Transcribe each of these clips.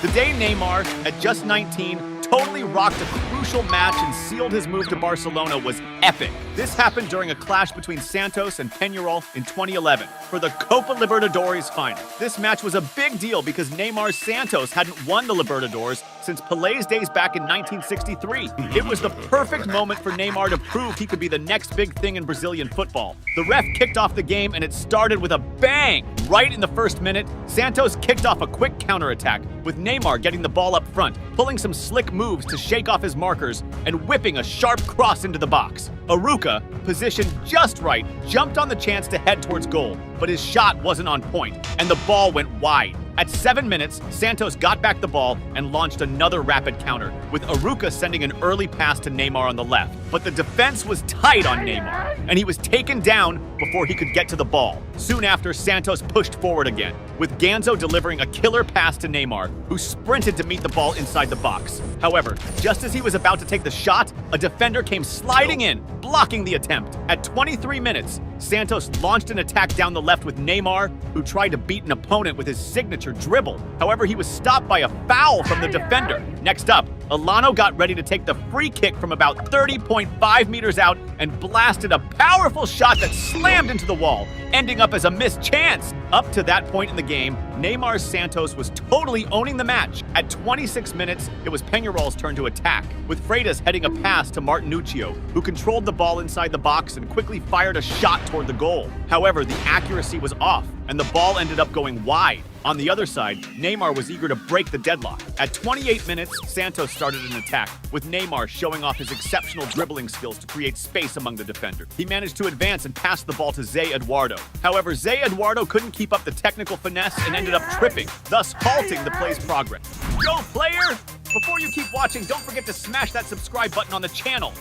The day Neymar, at just 19, totally rocked a crucial match and sealed his move to Barcelona was epic. This happened during a clash between Santos and Peñarol in 2011 for the Copa Libertadores final. This match was a big deal because Neymar's Santos hadn't won the Libertadores since Pelé's days back in 1963. It was the perfect moment for Neymar to prove he could be the next big thing in Brazilian football. The ref kicked off the game and it started with a bang! Right in the first minute, Santos kicked off a quick counterattack, with Neymar getting the ball up front, pulling some slick moves to shake off his markers, and whipping a sharp cross into the box. Aruca, positioned just right, jumped on the chance to head towards goal, but his shot wasn't on point, and the ball went wide. At 7 minutes, Santos got back the ball and launched another rapid counter, with Aruca sending an early pass to Neymar on the left. But the defense was tight on Neymar, and he was taken down before he could get to the ball. Soon after, Santos pushed forward again, with Ganso delivering a killer pass to Neymar, who sprinted to meet the ball inside the box. However, just as he was about to take the shot, a defender came sliding in, blocking the attempt. At 23 minutes, Santos launched an attack down the left with Neymar, who tried to beat an opponent with his signature dribble. However, he was stopped by a foul from the defender. Next up, Elano got ready to take the free kick from about 30.5 meters out and blasted a powerful shot that slammed into the wall, ending up as a missed chance. Up to that point in the game, Neymar's Santos was totally owning the match. At 26 minutes, it was Peñarol's turn to attack, with Freitas heading a pass to Martinuccio, who controlled the ball inside the box and quickly fired a shot toward the goal. However, the accuracy was off, and the ball ended up going wide. On the other side, Neymar was eager to break the deadlock. At 28 minutes, Santos started an attack, with Neymar showing off his exceptional dribbling skills to create space among the defenders. He managed to advance and pass the ball to Zé Eduardo. However, Zé Eduardo couldn't keep up the technical finesse and ended up tripping, thus halting the play's progress. Go, player! Before you keep watching, don't forget to smash that subscribe button on the channel.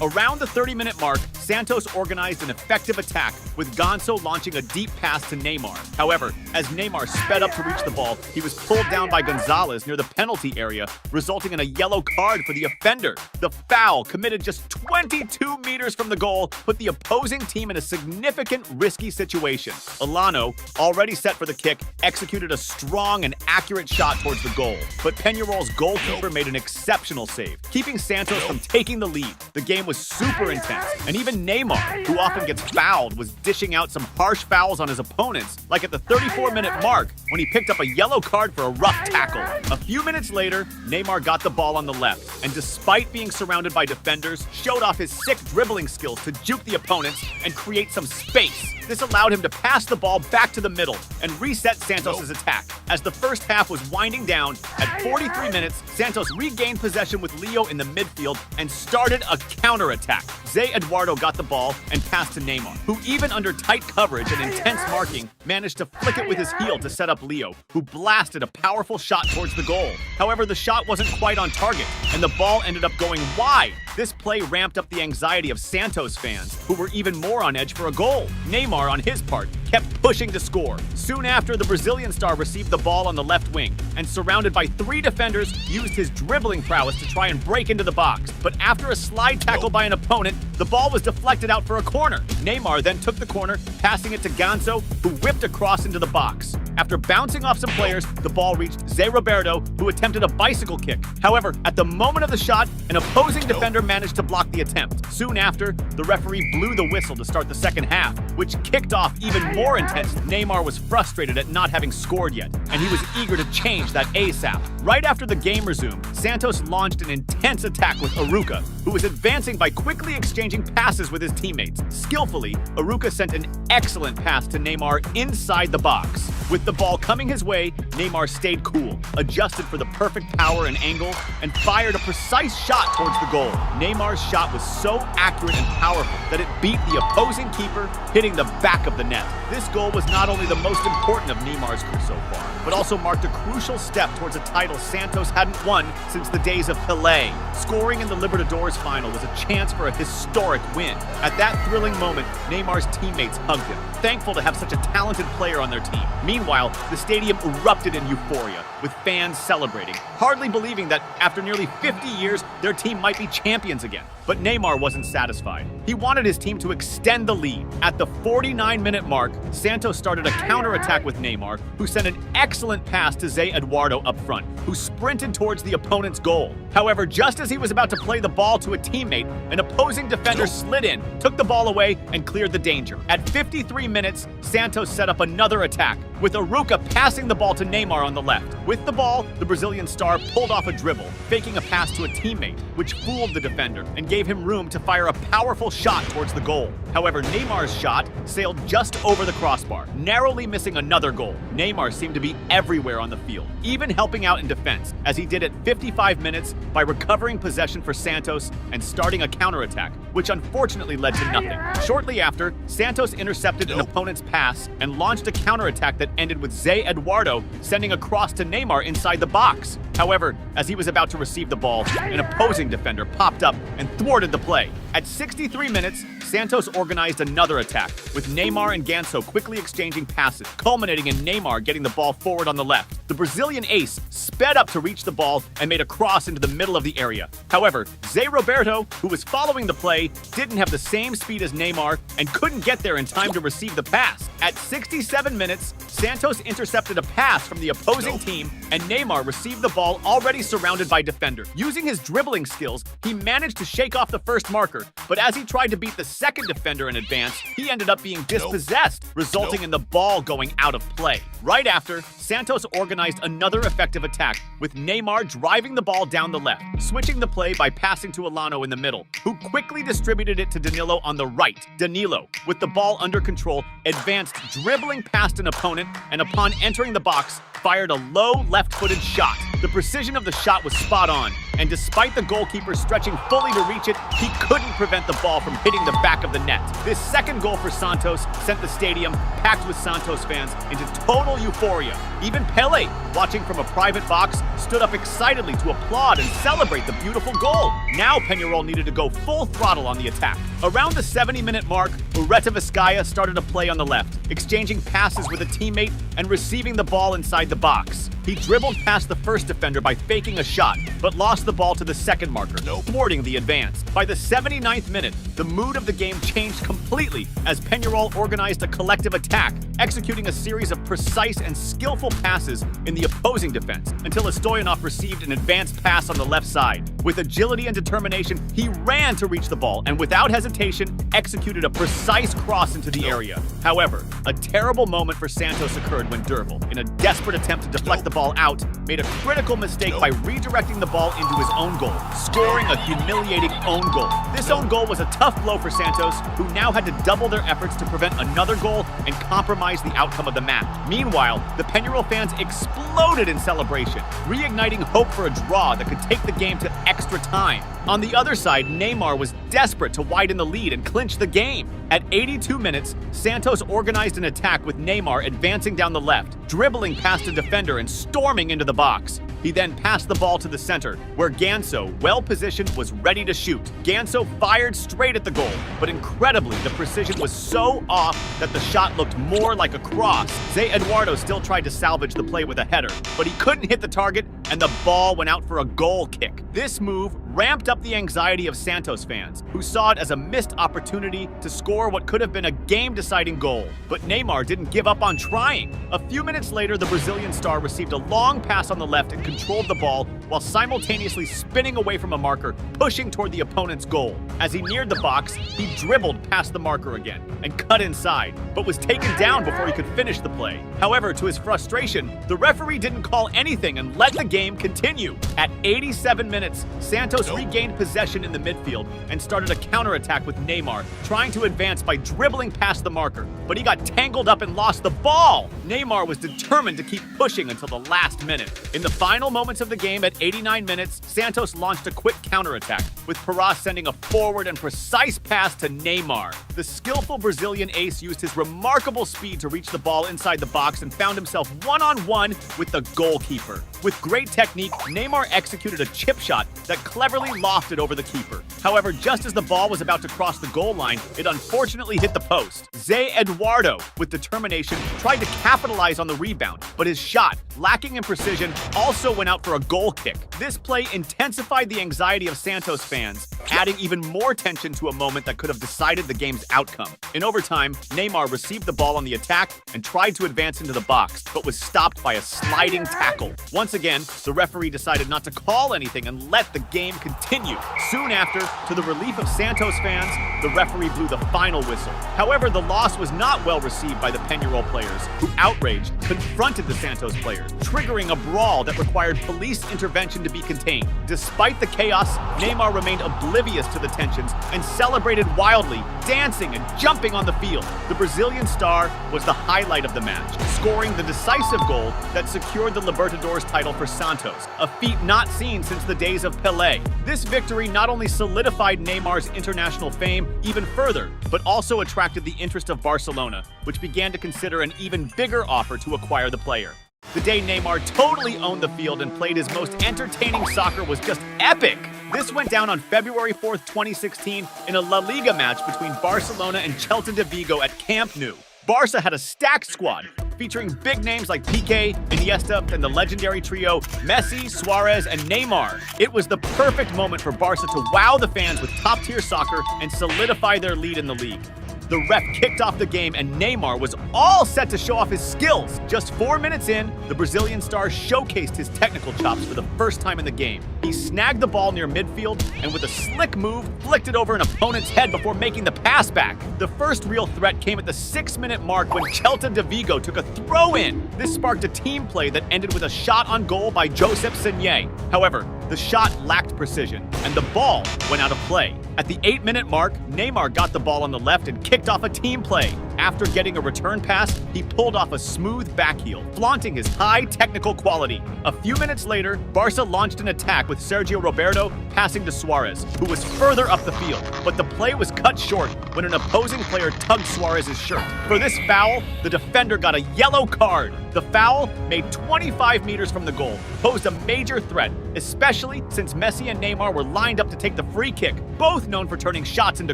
Around the 30-minute mark, Santos organized an effective attack, with Ganso launching a deep pass to Neymar. However, as Neymar sped up to reach the ball, he was pulled down by Gonzalez near the penalty area, resulting in a yellow card for the offender. The foul, committed just 22 meters from the goal, put the opposing team in a significant risky situation. Elano, already set for the kick, executed a strong and accurate shot towards the goal, but Peñarol's goalkeeper made an exceptional save, keeping Santos from taking the lead. The game was super intense, and even Neymar, who often gets fouled, was dishing out some harsh fouls on his opponents, like at the 34-minute mark when he picked up a yellow card for a rough tackle. A few minutes later, Neymar got the ball on the left, and despite being surrounded by defenders, showed off his sick dribbling skills to juke the opponents and create some space. This allowed him to pass the ball back to the middle and reset Santos' attack. As the first half was winding down, at 43 minutes, Santos regained possession with Leo in the midfield and started a counterattack. Zé Eduardo got the ball and passed to Neymar, who even under tight coverage and intense marking, managed to flick it with his heel to set up Leo, who blasted a powerful shot towards the goal. However, the shot wasn't quite on target, and the ball ended up going wide. This play ramped up the anxiety of Santos fans, who were even more on edge for a goal. Neymar, on his part, kept pushing to score. Soon after, the Brazilian star received the ball on the left wing, and surrounded by 3 defenders, used his dribbling prowess to try and break into the box. But after a slide tackle by an opponent, the ball was deflected out for a corner. Neymar then took the corner, passing it to Ganso, who whipped across into the box. After bouncing off some players, the ball reached Zé Roberto, who attempted a bicycle kick. However, at the moment of the shot, an opposing defender managed to block the attempt. Soon after, the referee blew the whistle to start the second half, which kicked off even more intense. Neymar was frustrated at not having scored yet, and he was eager to change that ASAP. Right after the game resumed, Santos launched an intense attack with Aruca, who was advancing by quickly exchanging passes with his teammates. Skillfully, Aruca sent an excellent pass to Neymar inside the box. With the ball coming his way, Neymar stayed cool, adjusted for the perfect power and angle, and fired a precise shot towards the goal. Neymar's shot was so accurate and powerful that it beat the opposing keeper, hitting the back of the net. This goal was not only the most important of Neymar's career so far, but also marked a crucial step towards a title Santos hadn't won since the days of Pelé. Scoring in the Libertadores final was a chance for a historic win. At that thrilling moment, Neymar's teammates hugged him, thankful to have such a talented player on their team. Meanwhile, the stadium erupted in euphoria, with fans celebrating, hardly believing that after nearly 50 years, their team might be champions again. But Neymar wasn't satisfied. He wanted his team to extend the lead. At the 49-minute mark, Santos started a counterattack with Neymar, who sent an excellent pass to Zé Eduardo up front, who sprinted towards the opponent's goal. However, just as he was about to play the ball to a teammate, an opposing defender slid in, took the ball away, and cleared the danger. At 53 minutes, Santos set up another attack, with Aruca passing the ball to Neymar on the left. With the ball, the Brazilian star pulled off a dribble, faking a pass to a teammate, which fooled the defender and gave him room to fire a powerful shot towards the goal. However, Neymar's shot sailed just over the crossbar, narrowly missing another goal. Neymar seemed to be everywhere on the field, even helping out in defense, as he did at 55 minutes by recovering possession for Santos and starting a counterattack, which unfortunately led to nothing. Shortly after, Santos intercepted an opponent's pass and launched a counterattack that ended with Zé Eduardo sending a cross to Neymar inside the box. However, as he was about to receive the ball, an opposing defender popped up and thwarted the play. At 63 minutes, Santos organized another attack, with Neymar and Ganso quickly exchanging passes, culminating in Neymar getting the ball forward on the left. The Brazilian ace sped up to reach the ball and made a cross into the middle of the area. However, Zé Roberto, who was following the play, didn't have the same speed as Neymar and couldn't get there in time to receive the pass. At 67 minutes, Santos intercepted a pass from the opposing team, and Neymar received the ball already surrounded by defenders. Using his dribbling skills, he managed to shake off the first marker, but as he tried to beat the second defender in advance, he ended up being dispossessed, resulting in the ball going out of play. Right after, Santos organized another effective attack, with Neymar driving the ball down the left, switching the play by passing to Elano in the middle, who quickly distributed it to Danilo on the right. Danilo, with the ball under control, advanced dribbling past an opponent, and upon entering the box, fired a low left-footed shot. The precision of the shot was spot on, and despite the goalkeeper stretching fully to reach it, he couldn't prevent the ball from hitting the back of the net. This second goal for Santos sent the stadium, packed with Santos fans, into total euphoria. Even Pele, watching from a private box, stood up excitedly to applaud and celebrate the beautiful goal. Now Peñarol needed to go full throttle on the attack. Around the 70-minute mark, Ureta Vizcaya started a play on the left, exchanging passes with a teammate and receiving the ball inside the box. He dribbled past the first defender by faking a shot, but lost the ball to the second marker, thwarting the advance. By the 79th minute, the mood of the game changed completely as Peñarol organized a collective attack, executing a series of precise and skillful passes in the opposing defense until Stoyanov received an advanced pass on the left side. With agility and determination, he ran to reach the ball and without hesitation executed a precise cross into the area. However, a terrible moment for Santos occurred when Derval, in a desperate attempt to deflect the ball out, made a critical mistake by redirecting the ball into his own goal, scoring a humiliating own goal. This own goal was a tough blow for Santos, who now had to double their efforts to prevent another goal and compromise the outcome of the match. Meanwhile, the Peñarol fans exploded in celebration, reigniting hope for a draw that could take the game to extra time. On the other side, Neymar was desperate to widen the lead and clinch the game. At 82 minutes, Santos organized an attack with Neymar advancing down the left, dribbling past a defender and storming into the box. He then passed the ball to the center, where Ganso, well-positioned, was ready to shoot. Ganso fired straight at the goal, but incredibly, the precision was so off that the shot looked more like a cross. Zé Eduardo still tried to salvage the play with a header, but he couldn't hit the target, and the ball went out for a goal kick. This move ramped up the anxiety of Santos fans, who saw it as a missed opportunity to score what could have been a game-deciding goal. But Neymar didn't give up on trying. A few minutes later, the Brazilian star received a long pass on the left and controlled the ball while simultaneously spinning away from a marker, pushing toward the opponent's goal. As he neared the box, he dribbled past the marker again and cut inside, but was taken down before he could finish the play. However, to his frustration, the referee didn't call anything and let the game continue. At 87 minutes, Santos regained possession in the midfield and started a counterattack with Neymar, trying to advance by dribbling past the marker, but he got tangled up and lost the ball. Neymar was determined to keep pushing until the last minute. In the final moments of the game at 89 minutes, Santos launched a quick counterattack, with Paras sending a forward and precise pass to Neymar. The skillful Brazilian ace used his remarkable speed to reach the ball inside the box and found himself one-on-one with the goalkeeper. With great technique, Neymar executed a chip shot that cleverly lofted over the keeper. However, just as the ball was about to cross the goal line, it unfortunately hit the post. Zé Eduardo, with determination, tried to capitalize on the rebound, but his shot, lacking in precision, also went out for a goal kick. This play intensified the anxiety of Santos fans, adding even more tension to a moment that could have decided the game's outcome. In overtime, Neymar received the ball on the attack and tried to advance into the box, but was stopped by a sliding tackle. Once again, the referee decided not to call anything and let the game continue. Soon after, to the relief of Santos fans, the referee blew the final whistle. However, the loss was not well received by the Peñarol players, who, outraged, confronted the Santos players, triggering a brawl that required police intervention to be contained. Despite the chaos, Neymar remained oblivious to the tensions and celebrated wildly, dancing and jumping on the field. The Brazilian star was the highlight of the match, scoring the decisive goal that secured the Libertadores title for Santos, a feat not seen since the days of Pelé. This victory not only solidified Neymar's international fame even further, but also attracted the interest of Barcelona, which began to consider an even bigger offer to acquire the player. The day Neymar totally owned the field and played his most entertaining soccer was just epic. This went down on February 4th, 2016 in a La Liga match between Barcelona and Celta de Vigo at Camp Nou. Barca had a stacked squad, featuring big names like Piqué, Iniesta, and the legendary trio Messi, Suarez, and Neymar. It was the perfect moment for Barca to wow the fans with top-tier soccer and solidify their lead in the league. The ref kicked off the game and Neymar was all set to show off his skills. Just 4 minutes in, the Brazilian star showcased his technical chops for the first time in the game. He snagged the ball near midfield and with a slick move, flicked it over an opponent's head before making the pass back. The first real threat came at the 6-minute mark when Celta de Vigo took a throw-in. This sparked a team play that ended with a shot on goal by Josep Saint-Germain. However, the shot lacked precision, and the ball went out of play. At the 8-minute mark, Neymar got the ball on the left and kicked off a team play. After getting a return pass, he pulled off a smooth backheel, flaunting his high technical quality. A few minutes later, Barca launched an attack with Sergio Roberto passing to Suarez, who was further up the field. But the play was cut short when an opposing player tugged Suarez's shirt. For this foul, the defender got a yellow card. The foul, made 25 meters from the goal, posed a major threat, especially since Messi and Neymar were lined up to take the free kick, both known for turning shots into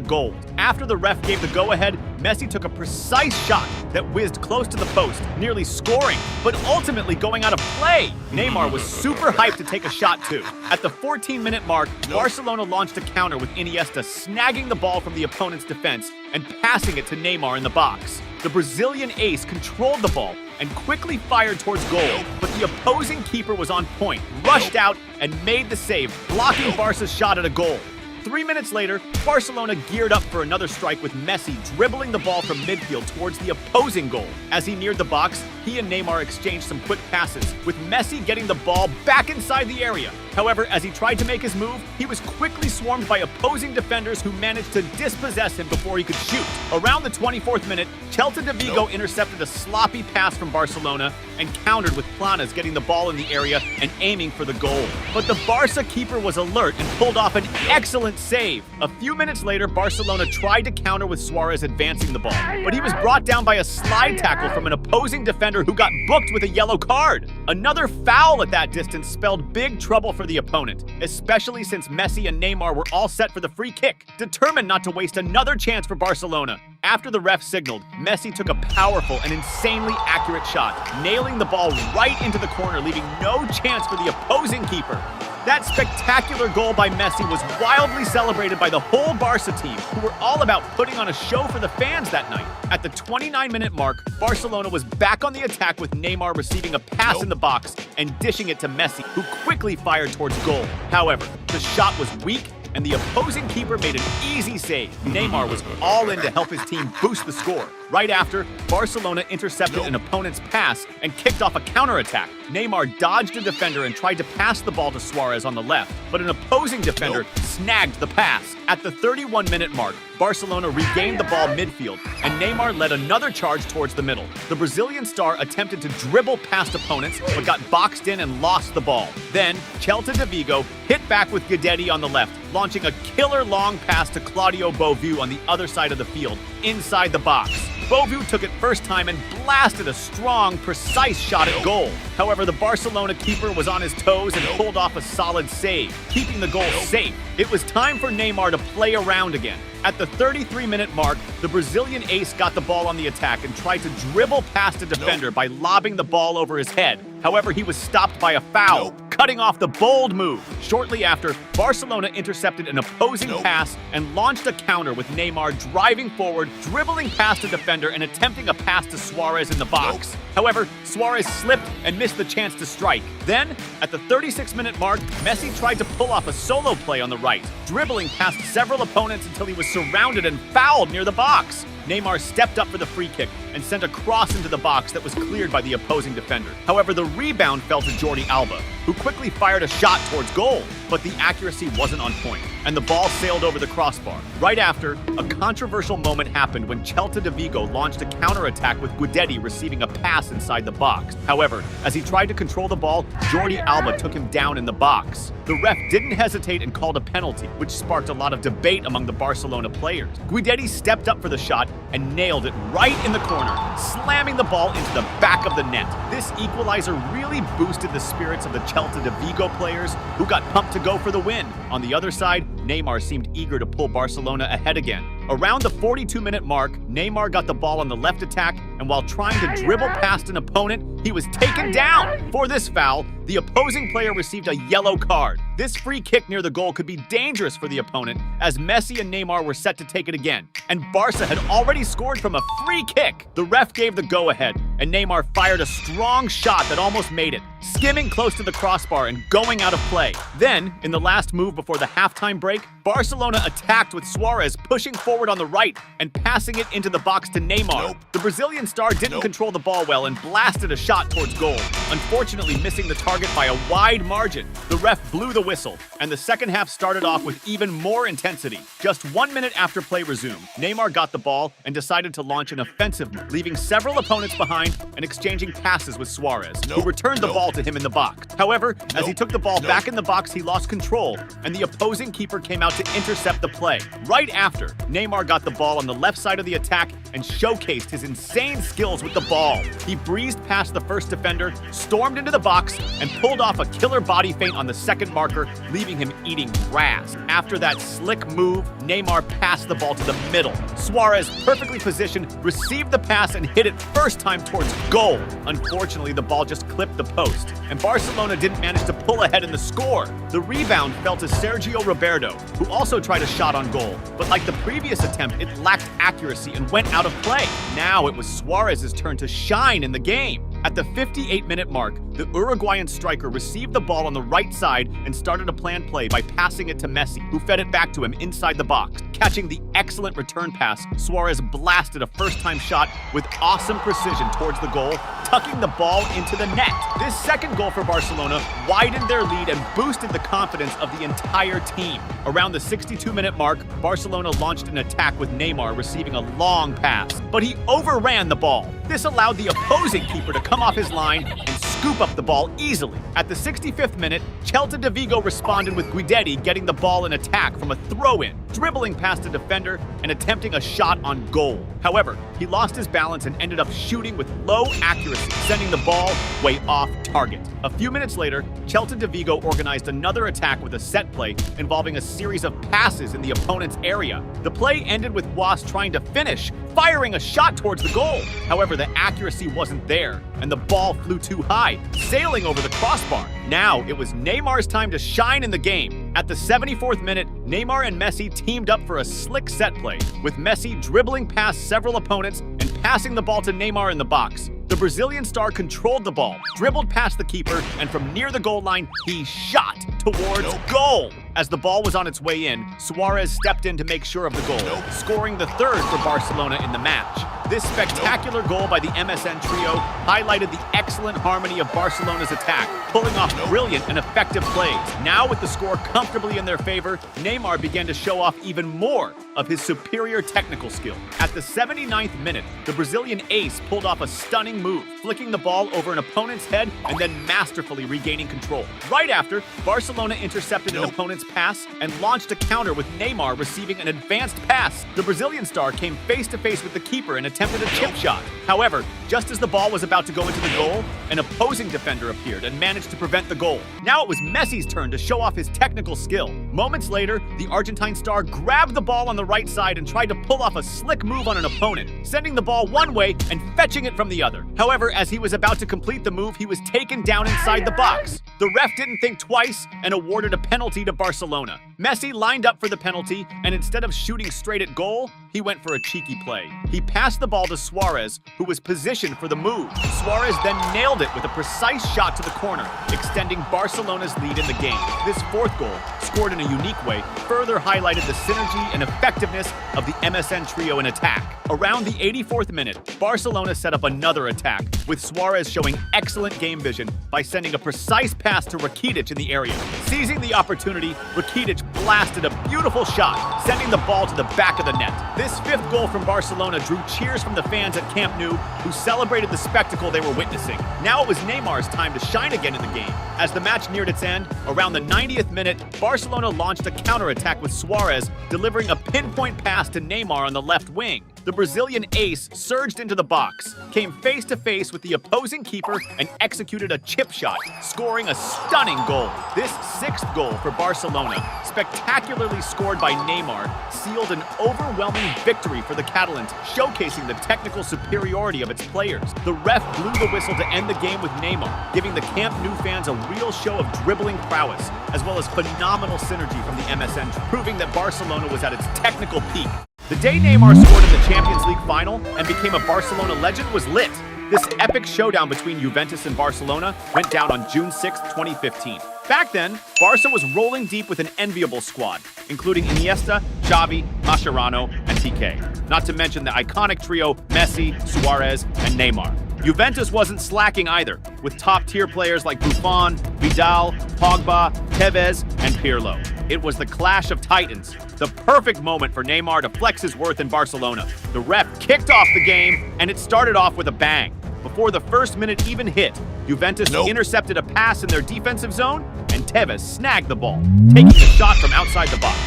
goals. After the ref gave the go-ahead, Messi took a precise shot that whizzed close to the post, nearly scoring, but ultimately going out of play. Neymar was super hyped to take a shot too. At the 14-minute mark, Barcelona launched a counter with Iniesta snagging the ball from the opponent's defense and passing it to Neymar in the box. The Brazilian ace controlled the ball and quickly fired towards goal, but the opposing keeper was on point, rushed out, and made the save, blocking Barca's shot at a goal. 3 minutes later, Barcelona geared up for another strike with Messi dribbling the ball from midfield towards the opposing goal. As he neared the box, he and Neymar exchanged some quick passes, with Messi getting the ball back inside the area. However, as he tried to make his move, he was quickly swarmed by opposing defenders who managed to dispossess him before he could shoot. Around the 24th minute, Celta de Vigo intercepted a sloppy pass from Barcelona and countered with Planas getting the ball in the area and aiming for the goal. But the Barca keeper was alert and pulled off an excellent save. A few minutes later, Barcelona tried to counter with Suarez advancing the ball, but he was brought down by a slide tackle from an opposing defender who got booked with a yellow card. Another foul at that distance spelled big trouble for the opponent, especially since Messi and Neymar were all set for the free kick, determined not to waste another chance for Barcelona. After the ref signaled, Messi took a powerful and insanely accurate shot, nailing the ball right into the corner, leaving no chance for the opposing keeper. That spectacular goal by Messi was wildly celebrated by the whole Barca team, who were all about putting on a show for the fans that night. At the 29-minute mark, Barcelona was back on the attack with Neymar receiving a pass in the box and dishing it to Messi, who quickly fired towards goal. However, the shot was weak and the opposing keeper made an easy save. Neymar was all in to help his team boost the score. Right after, Barcelona intercepted an opponent's pass and kicked off a counterattack. Neymar dodged a defender and tried to pass the ball to Suarez on the left, but an opposing defender snagged the pass. At the 31-minute mark, Barcelona regained the ball midfield, and Neymar led another charge towards the middle. The Brazilian star attempted to dribble past opponents, but got boxed in and lost the ball. Then, Celta de Vigo hit back with Guedetti on the left, launching a killer long pass to Claudio Beauvue on the other side of the field, inside the box. Beauvue took it first time and blasted a strong, precise shot at goal. However, the Barcelona keeper was on his toes and pulled off a solid save, keeping the goal safe. It was time for Neymar to play around again. At the 33-minute mark, the Brazilian ace got the ball on the attack and tried to dribble past a defender by lobbing the ball over his head. However, he was stopped by a foul, cutting off the bold move. Shortly after, Barcelona intercepted an opposing pass and launched a counter with Neymar driving forward, dribbling past a defender and attempting a pass to Suarez in the box. However, Suarez slipped and missed the chance to strike. Then, at the 36-minute mark, Messi tried to pull off a solo play on the right, dribbling past several opponents until he was surrounded and fouled near the box. Neymar stepped up for the free kick and sent a cross into the box that was cleared by the opposing defender. However, the rebound fell to Jordi Alba, who quickly fired a shot towards goal, but the accuracy wasn't on point, and the ball sailed over the crossbar. Right after, a controversial moment happened when Celta de Vigo launched a counterattack with Guidetti receiving a pass inside the box. However, as he tried to control the ball, Jordi Alba took him down in the box. The ref didn't hesitate and called a penalty, which sparked a lot of debate among the Barcelona players. Guidetti stepped up for the shot and nailed it right in the corner, slamming the ball into the back of the net. This equalizer really boosted the spirits of the Celta de Vigo players, who got pumped to go for the win. On the other side, Neymar seemed eager to pull Barcelona ahead again. Around the 42-minute mark, Neymar got the ball on the left attack, and while trying to dribble past an opponent, he was taken down. For this foul, the opposing player received a yellow card. This free kick near the goal could be dangerous for the opponent, as Messi and Neymar were set to take it again, and Barca had already scored from a free kick. The ref gave the go-ahead, and Neymar fired a strong shot that almost made it, skimming close to the crossbar and going out of play. Then, in the last move before the halftime break, Barcelona attacked with Suarez pushing forward on the right and passing it into the box to Neymar. The Brazilian star didn't control the ball well and blasted a shot towards goal, unfortunately missing the target by a wide margin. The ref blew the whistle, and the second half started off with even more intensity. Just 1 minute after play resumed, Neymar got the ball and decided to launch an offensive move, leaving several opponents behind and exchanging passes with Suarez, who returned the ball to him in the box. However, as he took the ball back in the box, he lost control, and the opposing keeper came out to intercept the play. Right after, Neymar got the ball on the left side of the attack and showcased his insane skills with the ball. He breezed past the first defender, stormed into the box, and pulled off a killer body feint on the second marker, leaving him eating grass. After that slick move, Neymar passed the ball to the middle. Suarez, perfectly positioned, received the pass and hit it first time towards goal. Unfortunately, the ball just clipped the post, and Barcelona didn't manage to pull ahead in the score. The rebound fell to Sergio Roberto, who also tried a shot on goal, but like the previous attempt, it lacked accuracy and went out of play. Now it was Suarez's turn to shine in the game. At the 58-minute mark, the Uruguayan striker received the ball on the right side and started a planned play by passing it to Messi, who fed it back to him inside the box. Catching the excellent return pass, Suarez blasted a first-time shot with awesome precision towards the goal, tucking the ball into the net. This second goal for Barcelona widened their lead and boosted the confidence of the entire team. Around the 62-minute mark, Barcelona launched an attack with Neymar receiving a long pass, but he overran the ball. This allowed the opposing keeper to come off his line and scoop up the ball easily. At the 65th minute, Celta de Vigo responded with Guidetti getting the ball in attack from a throw-in, dribbling past a defender and attempting a shot on goal. However, he lost his balance and ended up shooting with low accuracy, sending the ball way off target. A few minutes later, Celta de Vigo organized another attack with a set play involving a series of passes in the opponent's area. The play ended with Was trying to finish, firing a shot towards the goal. However, the accuracy wasn't there, and the ball flew too high, sailing over the crossbar. Now, it was Neymar's time to shine in the game. At the 74th minute, Neymar and Messi teamed up for a slick set play, with Messi dribbling past several opponents and passing the ball to Neymar in the box. The Brazilian star controlled the ball, dribbled past the keeper, and from near the goal line, he shot towards goal. As the ball was on its way in, Suarez stepped in to make sure of the goal, scoring the third for Barcelona in the match. This spectacular goal by the MSN trio highlighted the excellent harmony of Barcelona's attack, pulling off brilliant and effective plays. Now, with the score comfortably in their favor, Neymar began to show off even more of his superior technical skill. At the 79th minute, the Brazilian ace pulled off a stunning move, flicking the ball over an opponent's head and then masterfully regaining control. Right after, Barcelona intercepted an opponent's pass and launched a counter with Neymar receiving an advanced pass. The Brazilian star came face-to-face with the keeper and attempted attempted a chip shot. However, just as the ball was about to go into the goal, an opposing defender appeared and managed to prevent the goal. Now it was Messi's turn to show off his technical skill. Moments later, the Argentine star grabbed the ball on the right side and tried to pull off a slick move on an opponent, sending the ball one way and fetching it from the other. However, as he was about to complete the move, he was taken down inside the box. The ref didn't think twice and awarded a penalty to Barcelona. Messi lined up for the penalty, and instead of shooting straight at goal, he went for a cheeky play. He passed the ball to Suarez, who was positioned for the move. Suarez then nailed it with a precise shot to the corner, extending Barcelona's lead in the game. This fourth goal, scored in a unique way, further highlighted the synergy and effectiveness of the MSN trio in attack. Around the 84th minute, Barcelona set up another attack, with Suarez showing excellent game vision by sending a precise pass to Rakitic in the area. Seizing the opportunity, Rakitic blasted a beautiful shot, sending the ball to the back of the net. This fifth goal from Barcelona drew cheers from the fans at Camp Nou, who celebrated the spectacle they were witnessing. Now it was Neymar's time to shine again in the game. As the match neared its end, around the 90th minute, Barcelona launched a counterattack with Suarez delivering a pinpoint pass to Neymar on the left wing. The Brazilian ace surged into the box, came face-to-face with the opposing keeper, and executed a chip shot, scoring a stunning goal. This sixth goal for Barcelona, spectacularly scored by Neymar, sealed an overwhelming victory for the Catalans, showcasing the technical superiority of its players. The ref blew the whistle to end the game with Neymar, giving the Camp Nou fans a real show of dribbling prowess, as well as phenomenal synergy from the MSN, proving that Barcelona was at its technical peak. The day Neymar scored in the Champions League final and became a Barcelona legend was lit. This epic showdown between Juventus and Barcelona went down on June 6, 2015. Back then, Barca was rolling deep with an enviable squad, including Iniesta, Xavi, Mascherano, and TK. Not to mention the iconic trio Messi, Suarez, and Neymar. Juventus wasn't slacking either, with top-tier players like Buffon, Vidal, Pogba, Tevez, and Pirlo. It was the clash of titans, the perfect moment for Neymar to flex his worth in Barcelona. The ref kicked off the game, and it started off with a bang. Before the first minute even hit, Juventus intercepted a pass in their defensive zone, and Tevez snagged the ball, taking the shot from outside the box.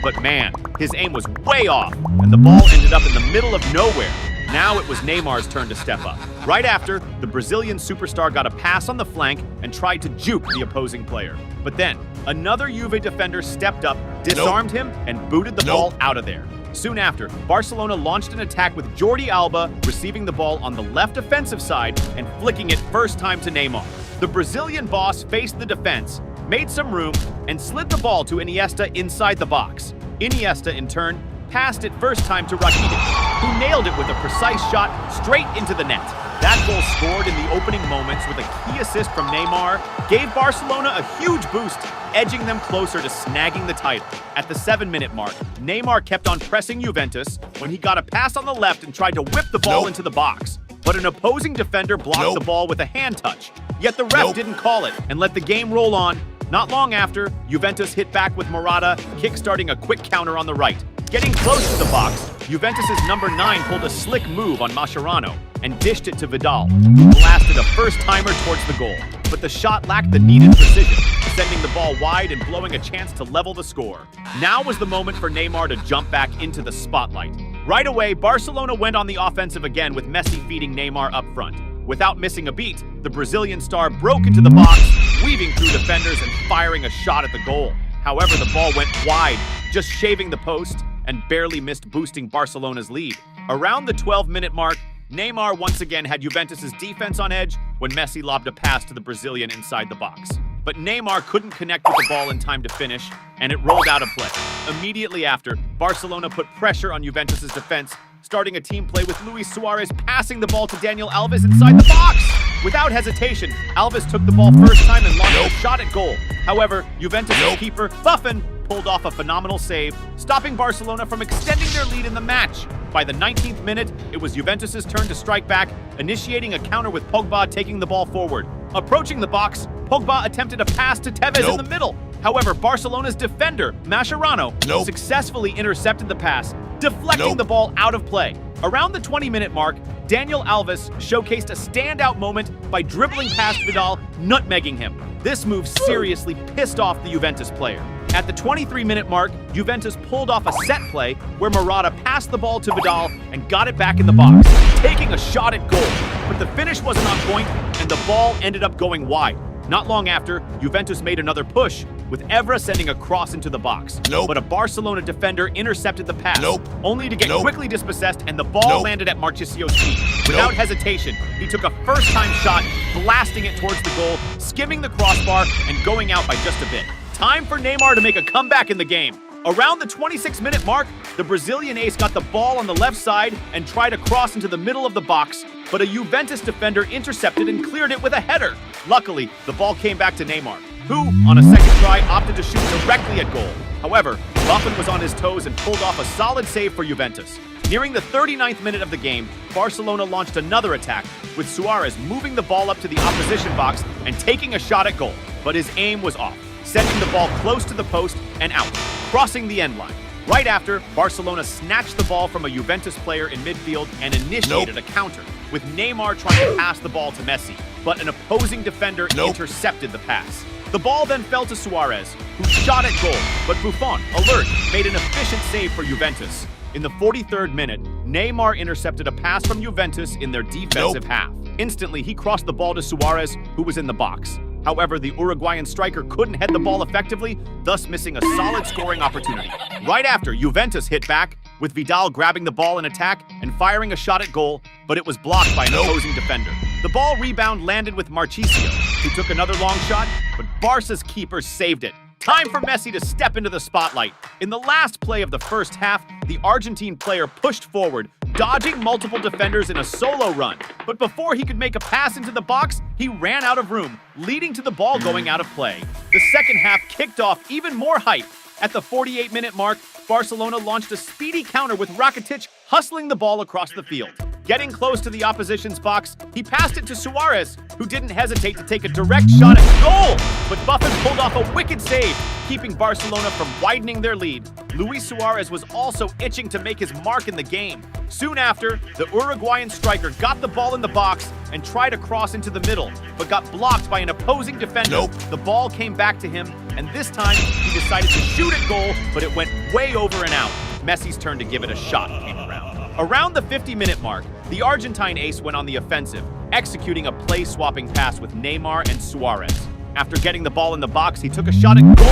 But man, his aim was way off, and the ball ended up in the middle of nowhere. Now it was Neymar's turn to step up. Right after, the Brazilian superstar got a pass on the flank and tried to juke the opposing player. But then, another Juve defender stepped up, disarmed him, and booted the ball out of there. Soon after, Barcelona launched an attack with Jordi Alba receiving the ball on the left offensive side and flicking it first time to Neymar. The Brazilian boss faced the defense, made some room, and slid the ball to Iniesta inside the box. Iniesta, in turn, passed it first time to Rakitic, who nailed it with a precise shot straight into the net. That goal, scored in the opening moments with a key assist from Neymar, gave Barcelona a huge boost, edging them closer to snagging the title. At the 7-minute mark, Neymar kept on pressing Juventus when he got a pass on the left and tried to whip the ball into the box. But an opposing defender blocked the ball with a hand touch. Yet the ref didn't call it and let the game roll on. Not long after, Juventus hit back with Morata, kick-starting a quick counter on the right. Getting close to the box, Juventus' number 9 pulled a slick move on Mascherano and dished it to Vidal, who blasted a first-timer towards the goal. But the shot lacked the needed precision, sending the ball wide and blowing a chance to level the score. Now was the moment for Neymar to jump back into the spotlight. Right away, Barcelona went on the offensive again with Messi feeding Neymar up front. Without missing a beat, the Brazilian star broke into the box, weaving through defenders and firing a shot at the goal. However, the ball went wide, just shaving the post, and barely missed boosting Barcelona's lead. Around the 12-minute mark, Neymar once again had Juventus' defense on edge when Messi lobbed a pass to the Brazilian inside the box. But Neymar couldn't connect with the ball in time to finish, and it rolled out of play. Immediately after, Barcelona put pressure on Juventus' defense, starting a team play with Luis Suarez passing the ball to Daniel Alves inside the box. Without hesitation, Alves took the ball first time and launched a shot at goal. However, Juventus' keeper, Buffon, pulled off a phenomenal save, stopping Barcelona from extending their lead in the match. By the 19th minute, it was Juventus' turn to strike back, initiating a counter with Pogba taking the ball forward. Approaching the box, Pogba attempted a pass to Tevez in the middle. However, Barcelona's defender, Mascherano, successfully intercepted the pass, deflecting the ball out of play. Around the 20-minute mark, Daniel Alves showcased a standout moment by dribbling past Vidal, nutmegging him. This move seriously pissed off the Juventus player. At the 23-minute mark, Juventus pulled off a set play where Morata passed the ball to Vidal and got it back in the box, taking a shot at goal. But the finish wasn't on point, and the ball ended up going wide. Not long after, Juventus made another push, with Evra sending a cross into the box. But a Barcelona defender intercepted the pass, only to get quickly dispossessed, and the ball landed at Marchisio's feet. Without hesitation, he took a first-time shot, blasting it towards the goal, skimming the crossbar, and going out by just a bit. Time for Neymar to make a comeback in the game. Around the 26-minute mark, the Brazilian ace got the ball on the left side and tried to cross into the middle of the box, but a Juventus defender intercepted and cleared it with a header. Luckily, the ball came back to Neymar, who, on a second try, opted to shoot directly at goal. However, Buffon was on his toes and pulled off a solid save for Juventus. Nearing the 39th minute of the game, Barcelona launched another attack, with Suarez moving the ball up to the opposition box and taking a shot at goal, but his aim was off, sending the ball close to the post and out, crossing the end line. Right after, Barcelona snatched the ball from a Juventus player in midfield and initiated a counter, with Neymar trying to pass the ball to Messi, but an opposing defender intercepted the pass. The ball then fell to Suarez, who shot at goal, but Buffon, alert, made an efficient save for Juventus. In the 43rd minute, Neymar intercepted a pass from Juventus in their defensive half. Instantly, he crossed the ball to Suarez, who was in the box. However, the Uruguayan striker couldn't head the ball effectively, thus missing a solid scoring opportunity. Right after, Juventus hit back, with Vidal grabbing the ball in attack and firing a shot at goal, but it was blocked by an opposing defender. The ball rebound landed with Marchisio, who took another long shot, but Barca's keeper saved it. Time for Messi to step into the spotlight. In the last play of the first half, the Argentine player pushed forward, dodging multiple defenders in a solo run. But before he could make a pass into the box, he ran out of room, leading to the ball going out of play. The second half kicked off even more hype. At the 48-minute mark, Barcelona launched a speedy counter with Rakitic hustling the ball across the field. Getting close to the opposition's box, he passed it to Suarez, who didn't hesitate to take a direct shot at goal. But Buffon pulled off a wicked save, keeping Barcelona from widening their lead. Luis Suarez was also itching to make his mark in the game. Soon after, the Uruguayan striker got the ball in the box and tried to cross into the middle, but got blocked by an opposing defender. The ball came back to him, and this time he decided to shoot at goal, but it went way over and out. Messi's turn to give it a shot came around. Around the 50-minute mark, the Argentine ace went on the offensive, executing a play-swapping pass with Neymar and Suarez. After getting the ball in the box, he took a shot at goal.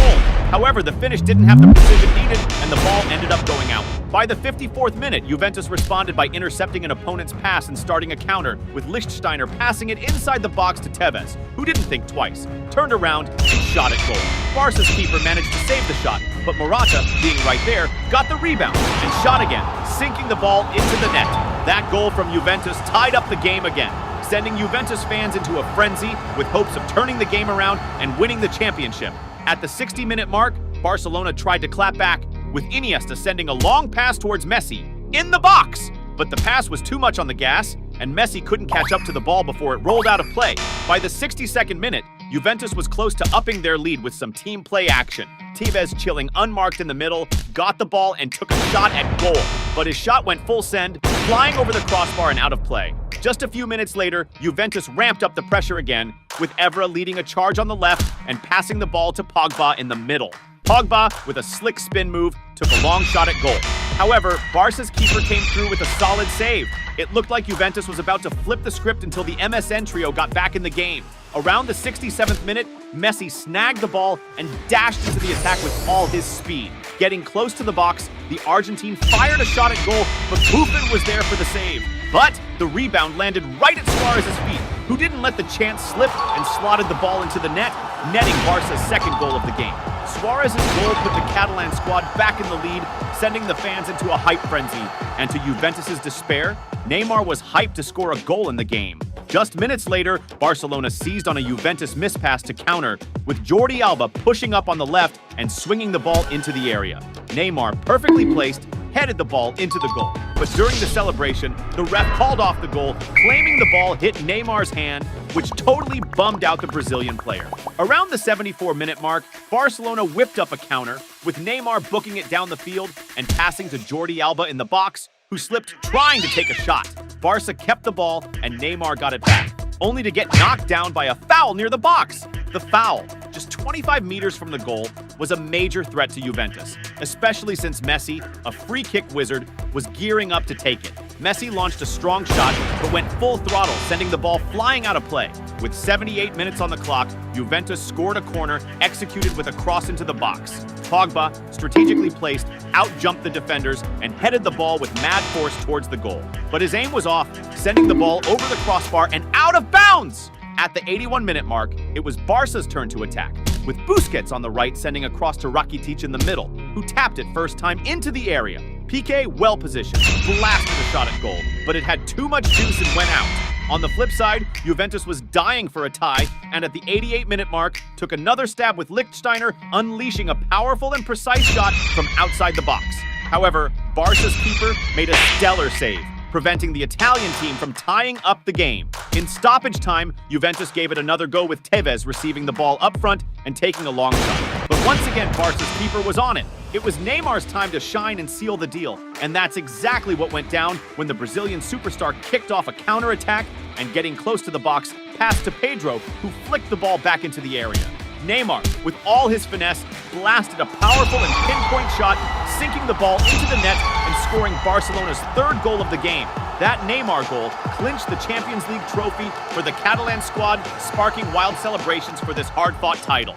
However, the finish didn't have the precision needed, and the ball ended up going out. By the 54th minute, Juventus responded by intercepting an opponent's pass and starting a counter, with Lichtsteiner passing it inside the box to Tevez, who didn't think twice, turned around, and shot at goal. Barca's keeper managed to save the shot, but Morata, being right there, got the rebound and shot again, sinking the ball into the net. That goal from Juventus tied up the game again, sending Juventus fans into a frenzy with hopes of turning the game around and winning the championship. At the 60-minute mark, Barcelona tried to clap back, with Iniesta sending a long pass towards Messi in the box. But the pass was too much on the gas, and Messi couldn't catch up to the ball before it rolled out of play. By the 62nd minute, Juventus was close to upping their lead with some team play action. Tevez, chilling unmarked in the middle, got the ball and took a shot at goal. But his shot went full send, flying over the crossbar and out of play. Just a few minutes later, Juventus ramped up the pressure again, with Evra leading a charge on the left and passing the ball to Pogba in the middle. Pogba, with a slick spin move, took a long shot at goal. However, Barca's keeper came through with a solid save. It looked like Juventus was about to flip the script until the MSN trio got back in the game. Around the 67th minute, Messi snagged the ball and dashed into the attack with all his speed. Getting close to the box, the Argentine fired a shot at goal, but Buffon was there for the save. But the rebound landed right at Suarez's feet, who didn't let the chance slip and slotted the ball into the net, netting Barca's second goal of the game. Suarez's goal put the Catalan squad back in the lead, sending the fans into a hype frenzy. And to Juventus's despair, Neymar was hyped to score a goal in the game. Just minutes later, Barcelona seized on a Juventus mispass to counter, with Jordi Alba pushing up on the left and swinging the ball into the area. Neymar, perfectly placed, headed the ball into the goal. But during the celebration, the ref called off the goal, claiming the ball hit Neymar's hand, which totally bummed out the Brazilian player. Around the 74-minute mark, Barcelona whipped up a counter, with Neymar booking it down the field and passing to Jordi Alba in the box, who slipped trying to take a shot. Barca kept the ball and Neymar got it back, only to get knocked down by a foul near the box. The foul, just 25 meters from the goal was a major threat to Juventus, especially since Messi, a free kick wizard, was gearing up to take it. Messi launched a strong shot, but went full throttle, sending the ball flying out of play. With 78 minutes on the clock, Juventus scored a corner, executed with a cross into the box. Pogba, strategically placed, out-jumped the defenders and headed the ball with mad force towards the goal. But his aim was off, sending the ball over the crossbar and out of bounds! At the 81-minute mark, it was Barca's turn to attack, with Busquets on the right sending a cross to Rakitic in the middle, who tapped it first time into the area. Piqué, well-positioned, blasted a shot at goal, but it had too much juice and went out. On the flip side, Juventus was dying for a tie, and at the 88-minute mark, took another stab with Lichtsteiner, unleashing a powerful and precise shot from outside the box. However, Barca's keeper made a stellar save, preventing the Italian team from tying up the game. In stoppage time, Juventus gave it another go with Tevez receiving the ball up front and taking a long shot. But once again, Barca's keeper was on it. It was Neymar's time to shine and seal the deal, and that's exactly what went down when the Brazilian superstar kicked off a counterattack and, getting close to the box, passed to Pedro, who flicked the ball back into the area. Neymar, with all his finesse, blasted a powerful and pinpoint shot, sinking the ball into the net and scoring Barcelona's third goal of the game. That Neymar goal clinched the Champions League trophy for the Catalan squad, sparking wild celebrations for this hard-fought title.